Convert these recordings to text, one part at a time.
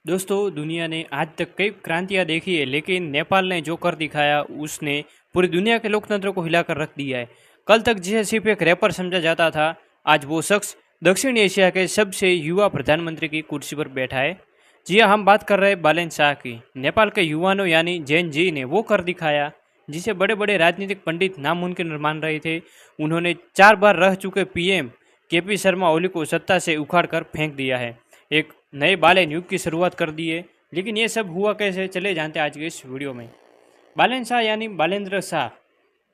दोस्तों, दुनिया ने आज तक कई क्रांतियां देखी है, लेकिन नेपाल ने जो कर दिखाया उसने पूरी दुनिया के लोकतंत्र को हिलाकर रख दिया है। कल तक जिसे सिर्फ एक रैपर समझा जाता था, आज वो शख्स दक्षिण एशिया के सबसे युवा प्रधानमंत्री की कुर्सी पर बैठा है। जी हाँ, हम बात कर रहे हैं बालेन शाह की। नेपाल के युवानों यानी जैन जी ने वो कर दिखाया जिसे बड़े बड़े राजनीतिक पंडित नामुमकिन मान रहे थे। उन्होंने 4 बार रह चुके पीएम केपी शर्मा ओली को सत्ता से उखाड़ कर फेंक दिया है। एक नए बालेन युग की शुरुआत कर दी है। लेकिन ये सब हुआ कैसे, चले जानते हैं आज के इस वीडियो में। बालेन शाह यानी बालेंद्र शाह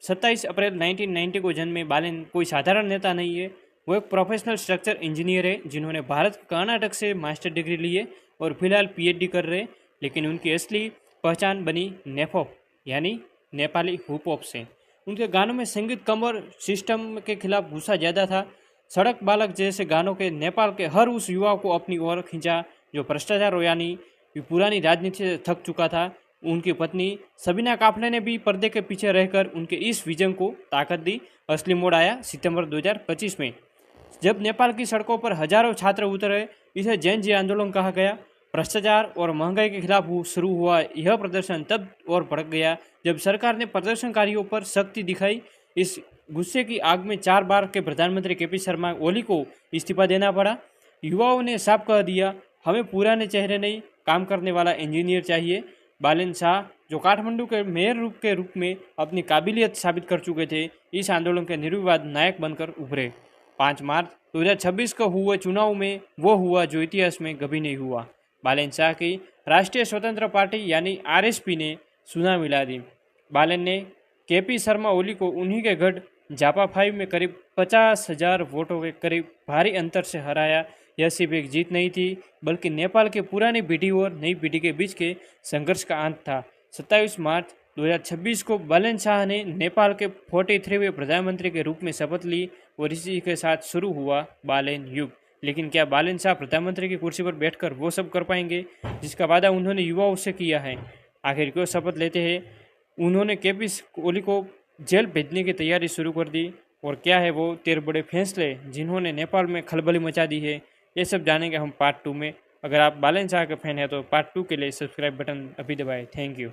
27 अप्रैल 1990 को जन्मे। बालेन कोई साधारण नेता नहीं है, वो एक प्रोफेशनल स्ट्रक्चर इंजीनियर है जिन्होंने भारत के कर्नाटक से मास्टर डिग्री ली है और फिलहाल पीएचडी कर रहे हैं। लेकिन उनकी असली पहचान बनी नेपॉप यानी नेपाली हिप हॉप से। उनके गानों में संगीत कम और सिस्टम के खिलाफ गुस्सा ज़्यादा था। सड़क बालक जैसे गानों के नेपाल के हर उस युवा को अपनी ओर खींचा जो भ्रष्टाचार यानी पुरानी राजनीति से थक चुका था। उनकी पत्नी सबीना काफले ने भी पर्दे के पीछे रहकर उनके इस विजन को ताकत दी। असली मोड़ आया सितंबर 2025 में, जब नेपाल की सड़कों पर हजारों छात्र उतरे। इसे जैन जी आंदोलन कहा गया। भ्रष्टाचार और महंगाई के खिलाफ शुरू हुआ यह प्रदर्शन तब और भड़क गया जब सरकार ने प्रदर्शनकारियों पर सख्ती दिखाई। इस गुस्से की आग में 4 बार के प्रधानमंत्री केपी शर्मा ओली को इस्तीफा देना पड़ा। युवाओं ने साफ कह दिया, हमें पुराने चेहरे नहीं, काम करने वाला इंजीनियर चाहिए। बालेन शाह, जो काठमांडू के मेयर के रूप में अपनी काबिलियत साबित कर चुके थे, इस आंदोलन के निर्विवाद नायक बनकर उभरे। 5 मार्च 2026 को हुए चुनाव में वो हुआ जो इतिहास में कभी नहीं हुआ। बालेन शाह की राष्ट्रीय स्वतंत्र पार्टी यानी आरएसपी ने सुना मिला दी। बालेन ने केपी शर्मा ओली को उन्हीं के गढ़ जापा 5 में करीब 50,000 वोटों के करीब भारी अंतर से हराया। यह सिर्फ एक जीत नहीं थी, बल्कि नेपाल के पुरानी पीढ़ी और नई पीढ़ी के बीच के संघर्ष का अंत था। 27 मार्च 2026 को बालेन शाह ने नेपाल के 43वें प्रधानमंत्री के रूप में शपथ ली और इसी के साथ शुरू हुआ बालेन युग। लेकिन क्या बालेन शाह प्रधानमंत्री की कुर्सी पर बैठकर वो सब कर पाएंगे जिसका वादा उन्होंने युवाओं से किया है? आखिर क्यों शपथ लेते हैं? उन्होंने केपी ओली को जेल भेजने की तैयारी शुरू कर दी, और क्या है वो 13 बड़े फैसले जिन्होंने नेपाल में खलबली मचा दी है? ये सब जानेंगे हम पार्ट 2 में। अगर आप बालेन शाह के फैन हैं तो पार्ट 2 के लिए सब्सक्राइब बटन अभी दबाएं। Thank you.